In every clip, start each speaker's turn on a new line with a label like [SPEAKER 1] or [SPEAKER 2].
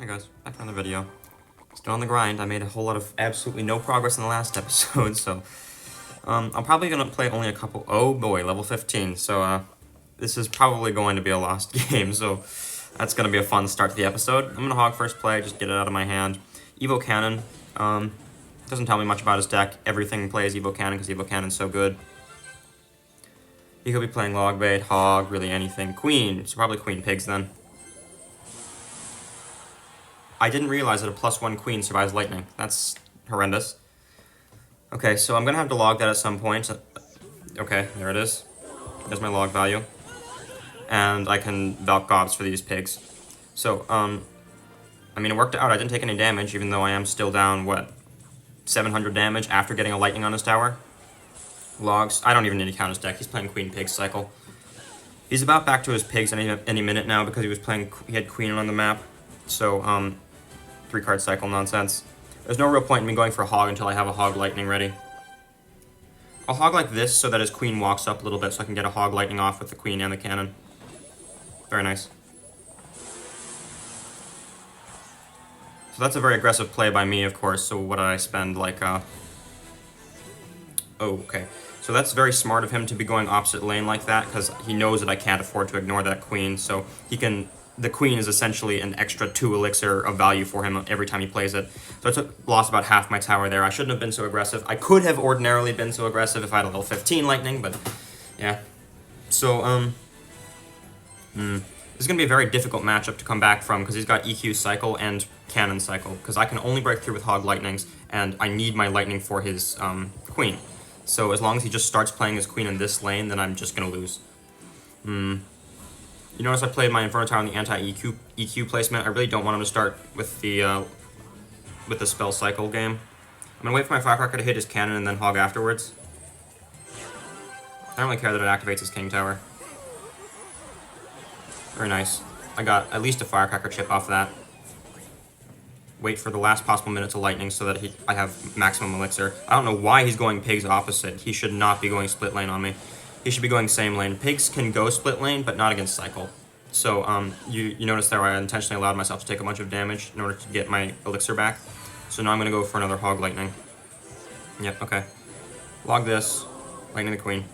[SPEAKER 1] Hey guys, back on the video. Still on the grind. I made a whole lot of absolutely no progress in the last episode, so I'm probably gonna play only a couple. Oh boy, level 15. So this is probably going to be a lost game. So that's gonna be a fun start to the episode. I'm gonna hog first play, just get it out of my hand. Evo Cannon. Doesn't tell me much about his deck. Everything plays Evo Cannon because Evo Cannon's so good. He could be playing Log Bait, Hog, really anything. Queen. So probably Queen Pigs then. I didn't realize that a +1 queen survives lightning. That's horrendous. Okay, so I'm gonna have to log that at some point. Okay, there it is. There's my log value. And I can Valk Gobs for these pigs. So, I mean, it worked out. I didn't take any damage, even though I am still down, what, 700 damage after getting a lightning on his tower? Logs. I don't even need to count his deck. He's playing Queen Pig cycle. He's about back to his pigs any minute now because he had Queen on the map. So, 3-card cycle nonsense. There's no real point in me going for a hog until I have a hog lightning ready. I'll hog like this so that his queen walks up a little bit so I can get a hog lightning off with the queen and the cannon. Very nice. So that's a very aggressive play by me, of course. So what did I spend, like, Oh, okay. So that's very smart of him to be going opposite lane like that, because he knows that I can't afford to ignore that queen, so he can... The queen is essentially an extra 2 elixir of value for him every time he plays it. So I lost about half my tower there. I shouldn't have been so aggressive. I could have ordinarily been so aggressive if I had a level 15 lightning, but yeah. So, this is going to be a very difficult matchup to come back from because he's got EQ cycle and cannon cycle, because I can only break through with hog lightnings, and I need my lightning for his queen. So as long as he just starts playing his queen in this lane, then I'm just going to lose. You notice I played my Inferno Tower on the anti-EQ placement. I really don't want him to start with the spell cycle game. I'm going to wait for my Firecracker to hit his cannon and then hog afterwards. I don't really care that it activates his King Tower. Very nice. I got at least a Firecracker chip off that. Wait for the last possible minute to lightning so that I have maximum elixir. I don't know why he's going pigs opposite. He should not be going split lane on me. He should be going same lane. Pigs can go split lane, but not against cycle. So, you notice there I intentionally allowed myself to take a bunch of damage in order to get my elixir back. So now I'm going to go for another hog lightning. Yep, okay. Log this. Lightning the queen.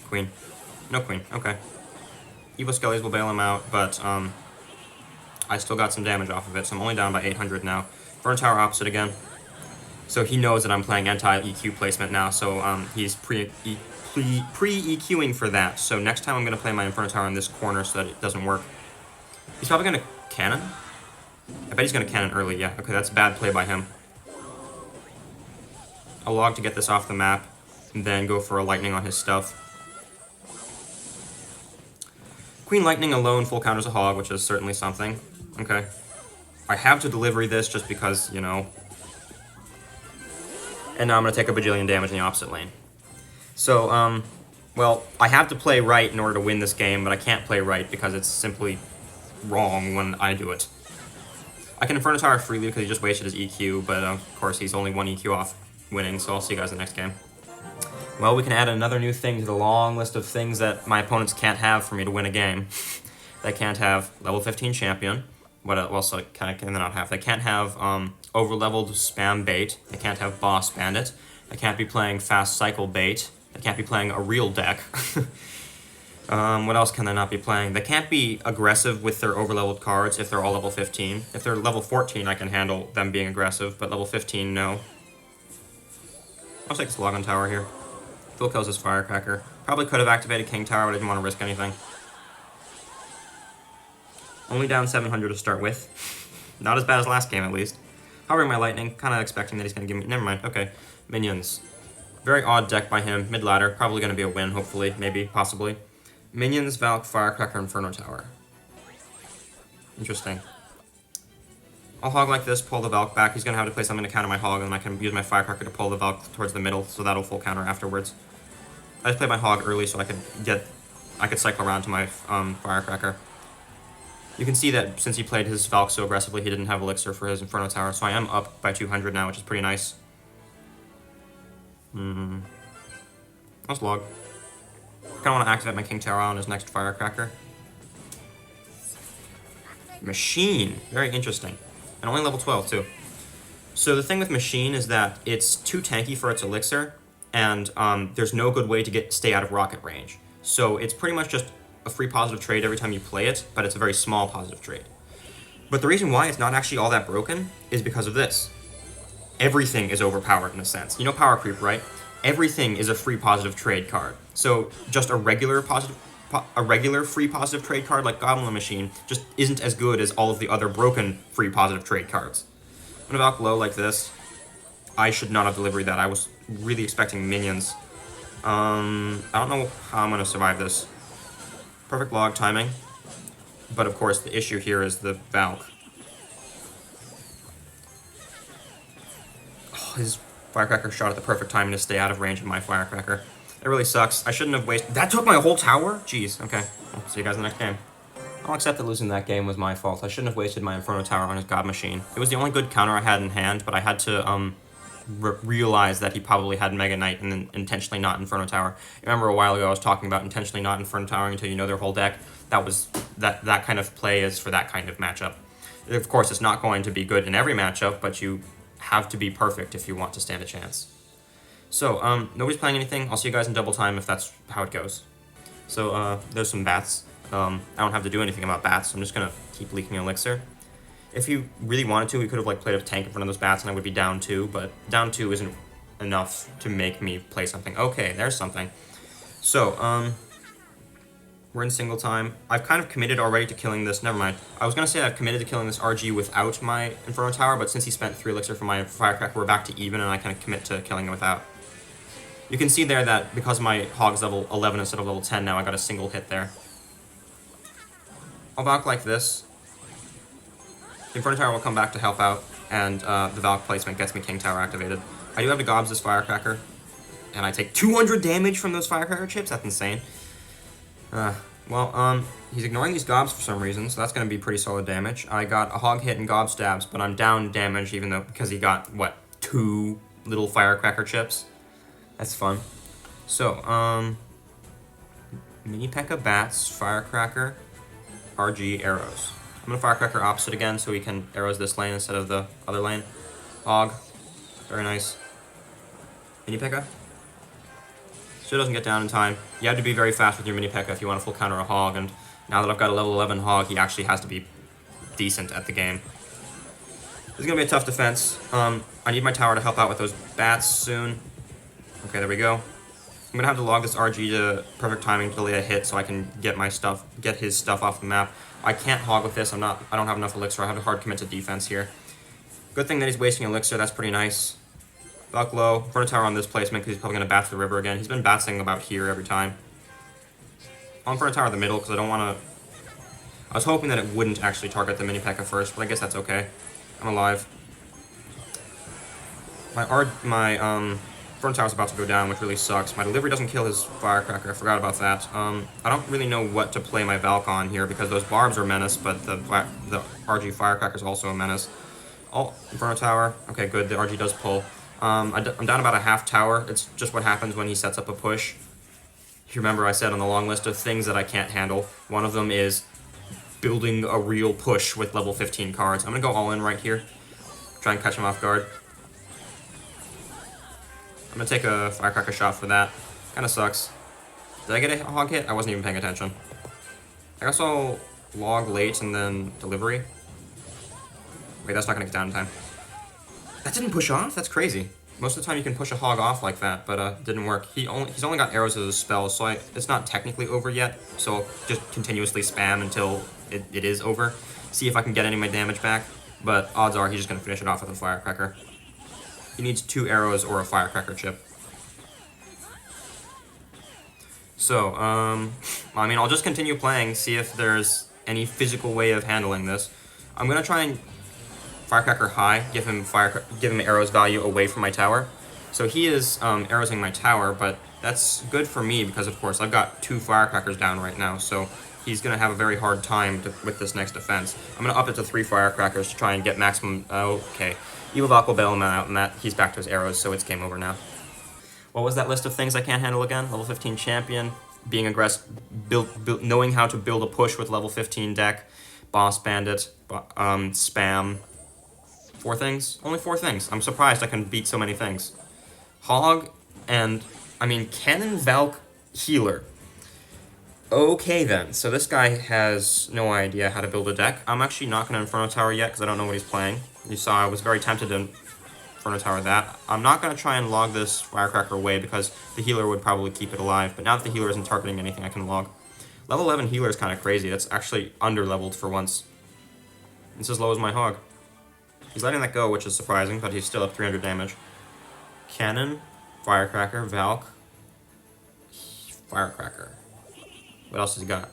[SPEAKER 1] Queen. No queen, okay. Evo Skellies will bail him out, but, I still got some damage off of it, so I'm only down by 800 now. Burn Tower opposite again. So he knows that I'm playing anti-EQ placement now, so he's pre-EQing for that. So next time I'm going to play my Inferno Tower in this corner so that it doesn't work. He's probably going to cannon? I bet he's going to cannon early, yeah. Okay, that's a bad play by him. I'll log to get this off the map, and then go for a lightning on his stuff. Queen Lightning alone full counters a hog, which is certainly something. Okay. I have to delivery this just because, you know... And now I'm going to take a bajillion damage in the opposite lane. So, well, I have to play right in order to win this game, but I can't play right because it's simply wrong when I do it. I can Inferno Tower freely because he just wasted his EQ, but of course he's only 1 EQ off winning, so I'll see you guys in the next game. Well, we can add another new thing to the long list of things that my opponents can't have for me to win a game. They can't have level 15 champion. What else can they not have? They can't have over-leveled spam bait. They can't have boss bandit. They can't be playing fast cycle bait. They can't be playing a real deck. What else can they not be playing? They can't be aggressive with their over-leveled cards if they're all level 15. If they're level 14, I can handle them being aggressive, but level 15, no. I'll take this log on tower here. Phil kills his Firecracker. Probably could have activated King Tower, but I didn't want to risk anything. Only down 700 to start with. Not as bad as last game, at least. Hovering my lightning, kind of expecting that he's going to give me... Never mind, okay. Minions. Very odd deck by him. Mid-ladder, probably going to be a win, hopefully, maybe, possibly. Minions, Valk, Firecracker, Inferno Tower. Interesting. I'll hog like this, pull the Valk back. He's going to have to play something to counter my hog, and then I can use my Firecracker to pull the Valk towards the middle, so that'll full counter afterwards. I just played my hog early so I could cycle around to my Firecracker. You can see that since he played his Valk so aggressively, he didn't have Elixir for his Inferno Tower, so I am up by 200 now, which is pretty nice. Let's log. Kind of want to activate my King Tower on his next Firecracker. Machine. Very interesting. And only level 12, too. So the thing with Machine is that it's too tanky for its elixir, and there's no good way to stay out of rocket range. So it's pretty much just a free positive trade every time you play it, but it's a very small positive trade. But the reason why it's not actually all that broken is because of this. Everything is overpowered in a sense. You know power creep, right? Everything is a free positive trade card. So just a regular free positive trade card like Goblin Machine just isn't as good as all of the other broken free positive trade cards. I'm gonna Valk low like this. I should not have delivered that. I was really expecting minions. I don't know how I'm gonna survive this. Perfect log timing. But of course the issue here is the Valk. Oh, his Firecracker shot at the perfect time to stay out of range of my Firecracker. It really sucks. I shouldn't have wasted... That took my whole tower? Jeez, okay. I'll see you guys in the next game. I'll accept that losing that game was my fault. I shouldn't have wasted my Inferno Tower on his God Machine. It was the only good counter I had in hand, but I had to realize that he probably had Mega Knight and then intentionally not Inferno Tower. Remember a while ago I was talking about intentionally not Inferno Tower until you know their whole deck? That kind of play is for that kind of matchup. Of course, it's not going to be good in every matchup, but you have to be perfect if you want to stand a chance. So, nobody's playing anything. I'll see you guys in double time if that's how it goes. So, there's some bats. I don't have to do anything about bats, so I'm just gonna keep leaking elixir. If you really wanted to, we could have like played a tank in front of those bats and I would be down 2, but down 2 isn't enough to make me play something. Okay, there's something. So, we're in single time. I've kind of committed already to killing this. Never mind. I was gonna say I've committed to killing this RG without my Inferno Tower, but since he spent 3 elixir for my Firecracker, we're back to even, and I kind of commit to killing it without. You can see there that because my Hog's level 11 instead of level 10 now, I got a single hit there. I'll Valk like this. The Inferno Tower will come back to help out, and the Valk placement gets me King Tower activated. I do have to gobs this Firecracker, and I take 200 damage from those Firecracker chips? That's insane. He's ignoring these gobs for some reason, so that's going to be pretty solid damage. I got a Hog hit and gob stabs, but I'm down damage even though, because he got, what, 2 little Firecracker chips? That's fun. So, Mini P.E.K.K.A. Bats, Firecracker, RG, Arrows. I'm going to Firecracker opposite again so he can arrows this lane instead of the other lane. Hog. Very nice. Mini P.E.K.K.A. Still doesn't get down in time. You have to be very fast with your Mini P.E.K.K.A. if you want to full counter a Hog, and now that I've got a level 11 Hog, he actually has to be decent at the game. This is going to be a tough defense. I need my tower to help out with those bats soon. Okay, there we go. I'm gonna have to log this RG to perfect timing to delay a hit so I can get his stuff off the map. I can't hog with this. I don't have enough elixir. I have a hard commit to defense here. Good thing that he's wasting elixir. That's pretty nice. Valk low. Inferno Tower on this placement because he's probably gonna bat to the river again. He's been batsing about here every time. I'll Inferno Tower in the middle because I don't want to. I was hoping that it wouldn't actually target the Mini P.E.K.K.A. first, but I guess that's okay. I'm alive. My Inferno Tower's about to go down, which really sucks. My delivery doesn't kill his Firecracker. I forgot about that. I don't really know what to play my Valk on here because those barbs are a menace, but the RG Firecracker is also a menace. Oh, Inferno Tower. Okay, good. The RG does pull. I'm down about a half tower. It's just what happens when he sets up a push. If you remember, I said on the long list of things that I can't handle, one of them is building a real push with level 15 cards. I'm going to go all in right here. Try and catch him off guard. I'm gonna take a Firecracker shot for that. Kinda sucks. Did I get a Hog hit? I wasn't even paying attention. I guess I'll log late and then delivery. Wait, that's not gonna get down in time. That didn't push off? That's crazy. Most of the time you can push a Hog off like that, but didn't work. He's only got arrows as a spell, so it's not technically over yet. So I'll just continuously spam until it is over. See if I can get any of my damage back. But odds are he's just gonna finish it off with a Firecracker. He needs 2 arrows or a Firecracker chip. So, I mean, I'll just continue playing, see if there's any physical way of handling this. I'm gonna try and Firecracker high, give him arrows value away from my tower. So he is arrowsing my tower, but that's good for me because, of course, I've got 2 Firecrackers down right now, so he's gonna have a very hard time with this next defense. I'm gonna up it to 3 Firecrackers to try and get maximum. Okay. Evil Valk will bail him out, and he's back to his arrows, so it's game over now. What was that list of things I can't handle again? Level 15 champion, being aggressive, knowing how to build a push with level 15 deck, Boss Bandit, Spam. 4 things? Only 4 things. I'm surprised I can beat so many things. Hog, and, I mean, Cannon, Valk, Healer. Okay then, so this guy has no idea how to build a deck. I'm actually not going to Inferno Tower yet because I don't know what he's playing. You saw I was very tempted to Inferno Tower that. I'm not going to try and log this Firecracker away because the healer would probably keep it alive, but now that the healer isn't targeting anything, I can log. Level 11 healer is kind of crazy. That's actually under-leveled for once. It's as low as my Hog. He's letting that go, which is surprising, but he's still up 300 damage. Cannon, Firecracker, Valk, Firecracker. What else has he got?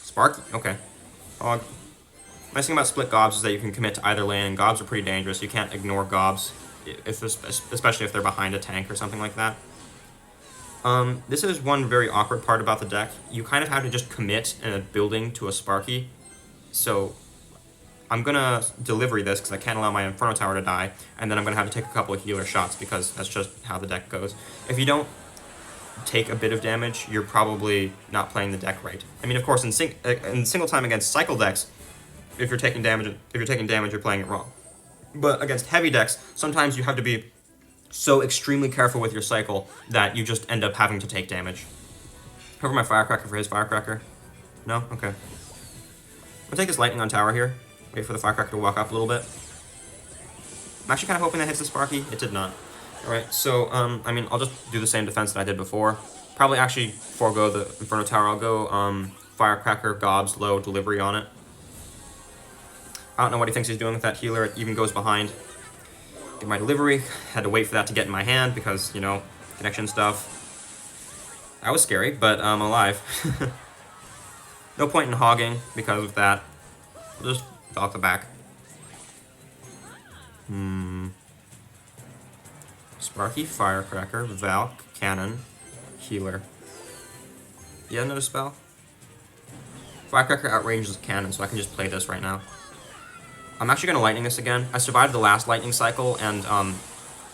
[SPEAKER 1] Sparky, okay. Hog. Nice thing about split gobs is that you can commit to either lane, and gobs are pretty dangerous. You can't ignore gobs, especially if they're behind a tank or something like that. This is one very awkward part about the deck. You kind of have to just commit in a building to a Sparky. So I'm going to delivery this because I can't allow my Inferno Tower to die, and then I'm going to have to take a couple of healer shots because that's just how the deck goes. If you don't take a bit of damage, you're probably not playing the deck right. I mean, of course, in single time against cycle decks, if you're taking damage, you're playing it wrong. But against heavy decks, sometimes you have to be so extremely careful with your cycle that you just end up having to take damage. Cover my Firecracker for his Firecracker. No? Okay. I'm gonna take this Lightning on tower here. Wait for the Firecracker to walk up a little bit. I'm actually kind of hoping that hits the Sparky. It did not. Alright, so, I mean, I'll just do the same defense that I did before. Probably actually forego the Inferno Tower. I'll go, Firecracker, Gobs, low, delivery on it. I don't know what he thinks he's doing with that healer. It even goes behind. Get my delivery. Had to wait for that to get in my hand because, you know, connection stuff. That was scary, but I'm alive. No point in hogging because of that. I'll just Valk the back. Sparky, Firecracker, Valk, Cannon, Healer. You have another spell? Firecracker outranges Cannon, so I can just play this right now. I'm actually going to Lightning this again. I survived the last Lightning cycle, and,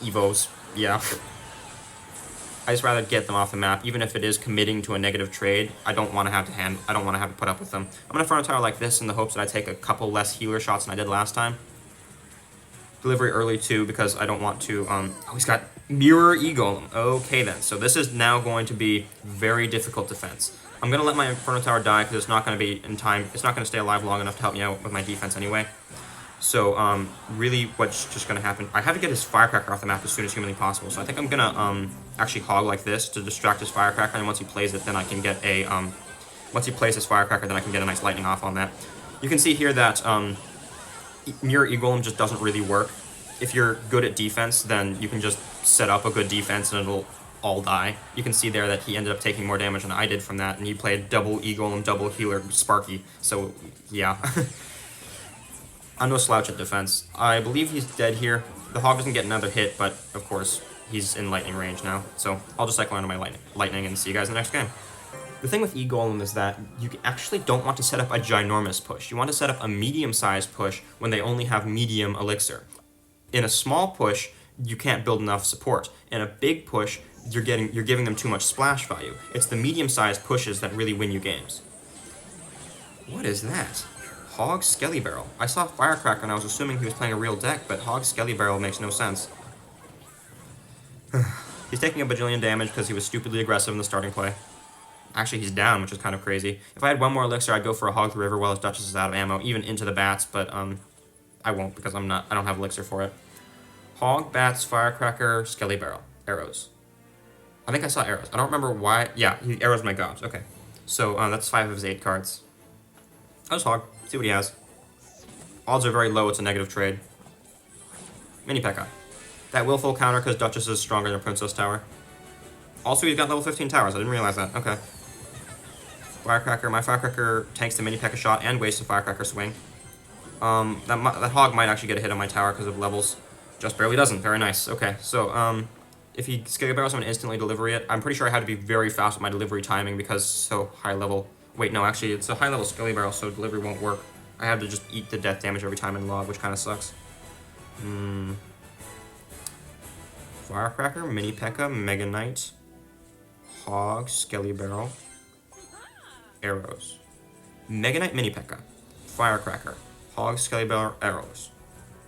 [SPEAKER 1] Evos, yeah. I just rather get them off the map, even if it is committing to a negative trade. I don't want to have to put up with them. I'm going to Inferno Tower like this in the hopes that I take a couple less healer shots than I did last time. Delivery early, too, because I don't want to, oh, he's got Mirror E-Golem. Okay, then. So this is now going to be very difficult defense. I'm going to let my Inferno Tower die because it's not going to be in time. It's not going to stay alive long enough to help me out with my defense anyway. So, really what's just going to happen, I have to get his Firecracker off the map as soon as humanly possible. So I think I'm going to, actually hog like this to distract his Firecracker, and once he plays it, then I can get a, once he plays his Firecracker, then I can get a nice Lightning off on that. You can see here that, Mirror E-Golem just doesn't really work. If you're good at defense, then you can just set up a good defense and it'll all die. You can see there that he ended up taking more damage than I did from that, and he played double E-Golem, double healer, Sparky. So, yeah. I'm no slouch at defense. I believe he's dead here. The Hog doesn't get another hit, but of course, he's in lightning range now. So I'll just cycle onto my lightning and see you guys in the next game. The thing with E-Golem is that you actually don't want to set up a ginormous push. You want to set up a medium-sized push when they only have medium elixir. In a small push, you can't build enough support. In a big push, you're giving them too much splash value. It's the medium-sized pushes that really win you games. What is that? Hog Skelly Barrel. I saw Firecracker and I was assuming he was playing a real deck, but Hog Skelly Barrel makes no sense. He's taking a bajillion damage because he was stupidly aggressive in the starting play. Actually, he's down, which is kind of crazy. If I had one more elixir, I'd go for a Hog the River while his Duchess is out of ammo, even into the bats, but I won't because I don't have elixir for it. Hog, bats, Firecracker, Skelly Barrel. Arrows. I think I saw arrows. I don't remember why. Yeah, he arrows my gobs. Okay. So that's 5 of his 8 cards. I'll just Hog. See what he has. Odds are very low, it's a negative trade. Mini P.E.K.K.A. That willful counter because Duchess is stronger than Princess Tower. Also, he's got level 15 towers, I didn't realize that. Okay. Firecracker, my Firecracker tanks the Mini P.E.K.K.A. shot and wastes a Firecracker swing. That Hog might actually get a hit on my tower because of levels. Just barely doesn't, very nice. Okay, so, if he Skelly Barrels, I'm going to instantly delivery it. I'm pretty sure I had to be very fast with my delivery timing because it's so high level. Wait, no, actually, it's a high-level Skelly Barrel, so delivery won't work. I have to just eat the death damage every time in log, which kind of sucks. Firecracker, Mini P.E.K.K.A, Mega Knight, Hog, Skelly Barrel, Arrows. Mega Knight Mini P.E.K.K.A. Firecracker. Hog, Skelly Bell, Arrows.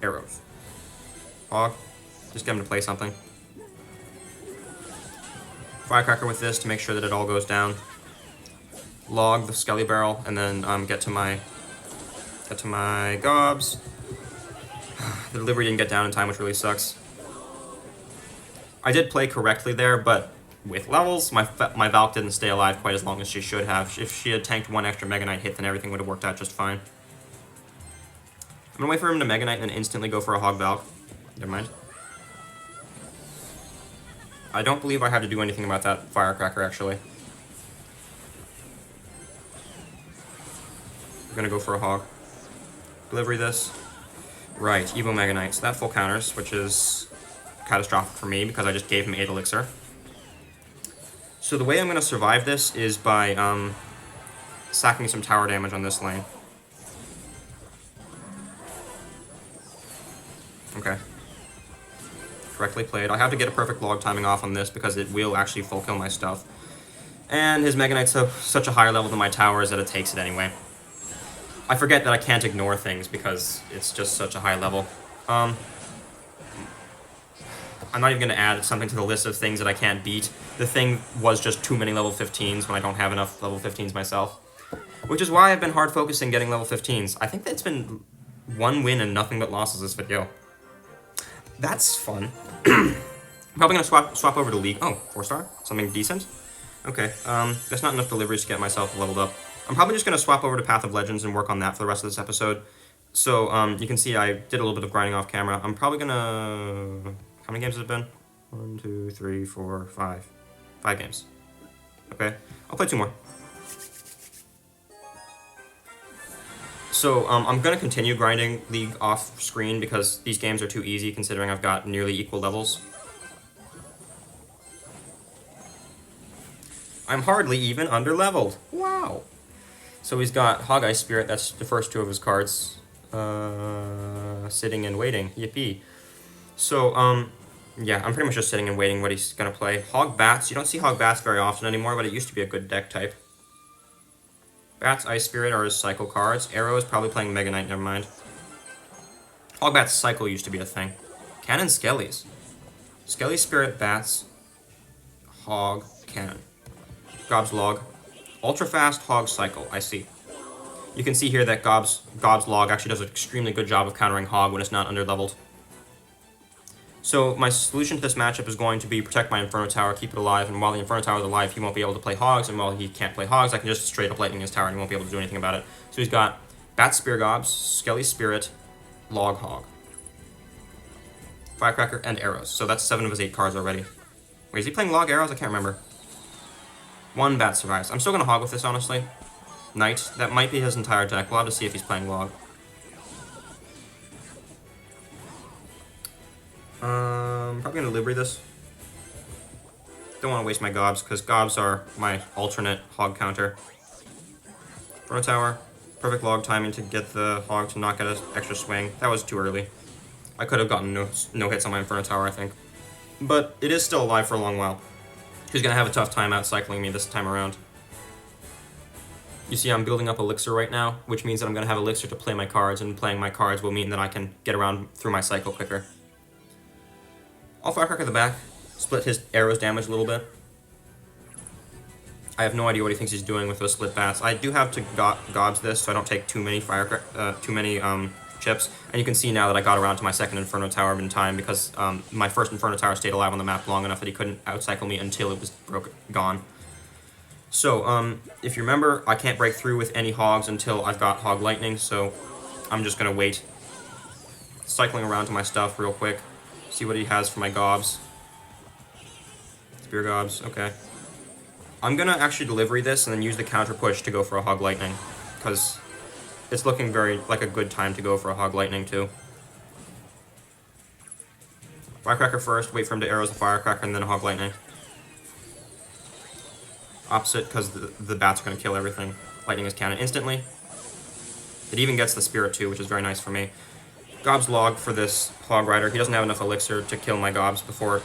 [SPEAKER 1] Arrows. Hog. Just get him to play something. Firecracker with this to make sure that it all goes down. Log the Skelly Barrel, and then get to my gobs. The delivery didn't get down in time, which really sucks. I did play correctly there, but with levels, my Valk didn't stay alive quite as long as she should have. If she had tanked one extra Mega Knight hit, then everything would have worked out just fine. I'm gonna wait for him to Mega Knight and then instantly go for a Hog Valk. Never mind. I don't believe I have to do anything about that Firecracker, actually. I'm gonna go for a Hog. Delivery this. Right, Evo Mega Knight. So that full counters, which is catastrophic for me because I just gave him 8 Elixir. So the way I'm gonna survive this is by sacking some tower damage on this lane. Okay. Correctly played. I have to get a perfect log timing off on this because it will actually full kill my stuff. And his Mega Knight's such a higher level than my towers that it takes it anyway. I forget that I can't ignore things because it's just such a high level. I'm not even going to add something to the list of things that I can't beat. The thing was just too many level 15s when I don't have enough level 15s myself. Which is why I've been hard focusing getting level 15s. I think that's been 1 win and nothing but losses this video. That's fun. Probably going to swap over to League. Oh, 4-star? Something decent? Okay, that's not enough deliveries to get myself leveled up. I'm probably just going to swap over to Path of Legends and work on that for the rest of this episode. So, you can see I did a little bit of grinding off camera. I'm probably going to... How many games has it been? 1, 2, 3, 4, 5. 5 games. Okay, I'll play 2 more. So, I'm going to continue grinding League off screen because these games are too easy considering I've got nearly equal levels. I'm hardly even under-leveled. Wow. So he's got Hog Ice Spirit, that's the first 2 of his cards. Sitting and waiting, yippee. So, yeah, I'm pretty much just sitting and waiting what he's gonna play. Hog Bats, you don't see Hog Bats very often anymore, but it used to be a good deck type. Bats, Ice Spirit are his cycle cards. Arrow is probably playing Mega Knight, never mind. Hog Bats cycle used to be a thing. Cannon Skellies. Skelly Spirit, Bats, Hog, Cannon. Gob's Log. Ultra Fast Hog Cycle, I see. You can see here that Gob's Log actually does an extremely good job of countering Hog when it's not under-leveled. So my solution to this matchup is going to be protect my Inferno Tower, keep it alive, and while the Inferno Tower is alive, he won't be able to play Hogs, and while he can't play Hogs, I can just straight up lightning his tower and he won't be able to do anything about it. So he's got Bat Spear Gobs, Skelly Spirit, Log Hog, Firecracker, and Arrows. So that's 7 of his 8 cards already. Wait, is he playing Log Arrows? I can't remember. 1 Bat survives. I'm still going to Hog with this, honestly. Knight. That might be his entire deck. We'll have to see if he's playing Log. Probably going to Libri this. Don't want to waste my Gobs, because Gobs are my alternate Hog counter. Inferno Tower. Perfect Log timing to get the Hog to not get an extra swing. That was too early. I could have gotten no hits on my Inferno Tower, I think. But it is still alive for a long while. He's going to have a tough time outcycling me this time around. You see I'm building up Elixir right now, which means that I'm going to have Elixir to play my cards, and playing my cards will mean that I can get around through my cycle quicker. I'll Firecracker the back, split his arrows damage a little bit. I have no idea what he thinks he's doing with those split bats. I do have to Gobs this, so I don't take too many chips. And you can see now that I got around to my second Inferno Tower in time because my first Inferno Tower stayed alive on the map long enough that he couldn't outcycle me until it was gone. So, if you remember, I can't break through with any Hogs until I've got Hog Lightning, so I'm just going to wait. Cycling around to my stuff real quick. See what he has for my Gobs. Spear Gobs, okay. I'm going to actually delivery this and then use the counter push to go for a Hog Lightning, because it's looking very like a good time to go for a Hog Lightning too. Firecracker first, wait for him to arrows the Firecracker, and then a Hog Lightning. Opposite, because the bats are going to kill everything. Lightning is cannon instantly. It even gets the Spirit too, which is very nice for me. Gob's Log for this Hog Rider. He doesn't have enough Elixir to kill my Gobs before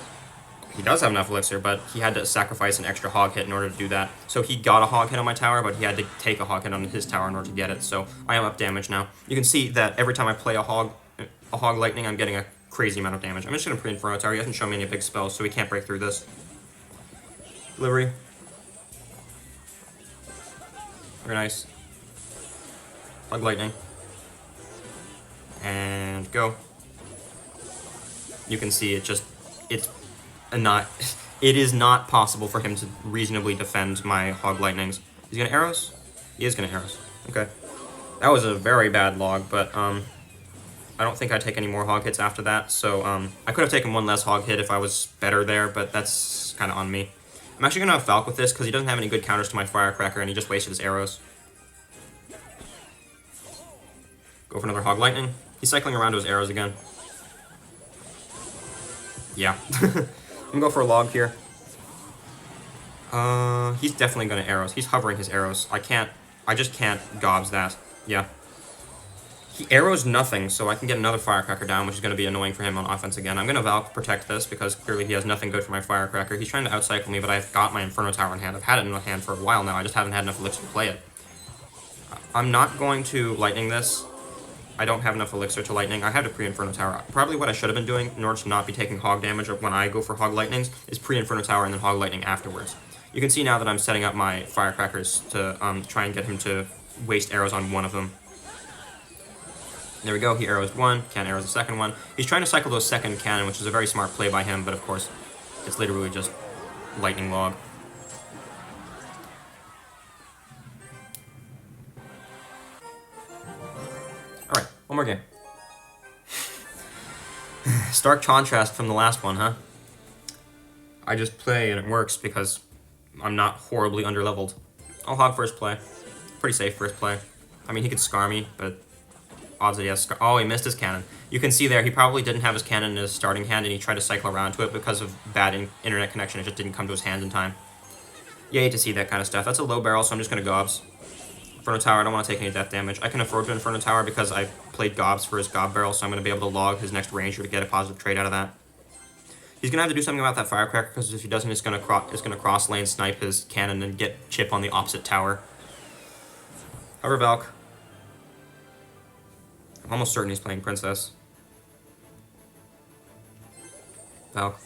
[SPEAKER 1] He does have enough elixir, but he had to sacrifice an extra hog hit in order to do that. So he got a hog hit on my tower, but he had to take a hog hit on his tower in order to get it. So I am up damage now. You can see that every time I play a hog lightning, I'm getting a crazy amount of damage. I'm just going to pre-inferno tower. He hasn't shown me any big spells, so he can't break through this. Delivery. Very nice. Hog lightning. And go. You can see it is not possible for him to reasonably defend my hog lightnings. He's gonna arrows? He is gonna arrows. Okay. That was a very bad log, but I don't think I'd take any more hog hits after that, so I could have taken one less hog hit if I was better there, but that's kind of on me. I'm actually gonna have Valk with this because he doesn't have any good counters to my firecracker and he just wasted his arrows. Go for another hog lightning. He's cycling around to his arrows again. Yeah. I'm gonna go for a log here. He's definitely gonna arrows. He's hovering his arrows. I just can't gobs that. Yeah. He arrows nothing, so I can get another firecracker down, which is gonna be annoying for him on offense again. I'm gonna Valk protect this, because clearly he has nothing good for my firecracker. He's trying to outcycle me, but I've got my Inferno Tower in hand. I've had it in my hand for a while now, I just haven't had enough elixir to play it. I'm not going to lightning this. I don't have enough elixir to lightning. I have to pre-Inferno Tower. Probably what I should have been doing in order to not be taking hog damage when I go for hog lightnings is pre-Inferno Tower and then hog lightning afterwards. You can see now that I'm setting up my firecrackers to try and get him to waste arrows on one of them. There we go, he arrows one, can't arrows the second one. He's trying to cycle to a second cannon, which is a very smart play by him, but of course, it's literally just lightning log. Alright, one more game. Stark contrast from the last one, huh? I just play and it works because I'm not horribly underleveled. I'll hog first play. Pretty safe first play. I mean, he could scar me, but odds that he has scar— oh, he missed his cannon. You can see there, he probably didn't have his cannon in his starting hand and he tried to cycle around to it because of bad internet connection. It just didn't come to his hand in time. You hate to see that kind of stuff. That's a low barrel, so I'm just going to gobs. Inferno Tower, I don't want to take any death damage. I can afford to Inferno Tower because I played gobs for his gob barrel, so I'm going to be able to log his next ranger to get a positive trade out of that. He's going to have to do something about that firecracker, because if he doesn't, it's going to cross lane snipe his cannon and get chip on the opposite tower. Hover Valk. I'm almost certain he's playing Princess. Valk.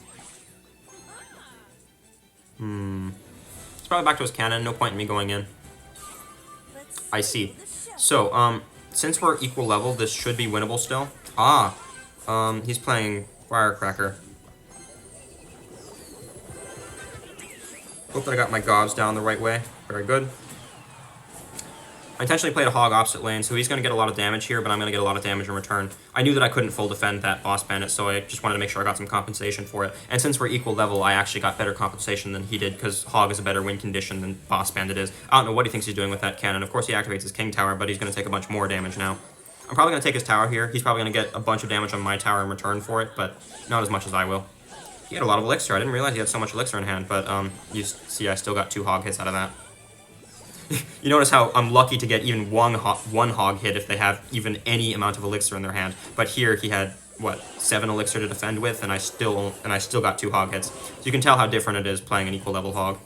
[SPEAKER 1] It's probably back to his cannon, no point in me going in. I see. So, since we're equal level, this should be winnable still. He's playing Firecracker. Hope that I got my gobs down the right way. Very good. I intentionally played a hog opposite lane, so he's going to get a lot of damage here, but I'm going to get a lot of damage in return. I knew that I couldn't full defend that boss bandit, so I just wanted to make sure I got some compensation for it. And since we're equal level, I actually got better compensation than he did, because hog is a better win condition than boss bandit is. I don't know what he thinks he's doing with that cannon. Of course he activates his king tower, but he's going to take a bunch more damage now. I'm probably going to take his tower here. He's probably going to get a bunch of damage on my tower in return for it, but not as much as I will. He had a lot of elixir. I didn't realize he had so much elixir in hand, but you see I still got 2 hog hits out of that. You notice how I'm lucky to get even one hog hit if they have even any amount of elixir in their hand. But here he had, what, 7 elixir to defend with, and I still got 2 hog hits. So you can tell how different it is playing an equal level hog.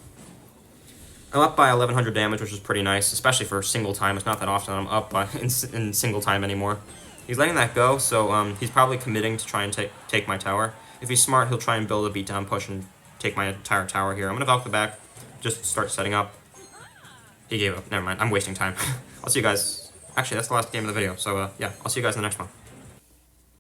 [SPEAKER 1] I'm up by 1100 damage, which is pretty nice, especially for single time. It's not that often I'm up by, in single time anymore. He's letting that go, so he's probably committing to try and take my tower. If he's smart, he'll try and build a beatdown push and take my entire tower here. I'm going to Valk the back, just start setting up. He gave up. Never mind. I'm wasting time. I'll see you guys. Actually, that's the last game of the video. So, yeah, I'll see you guys in the next one.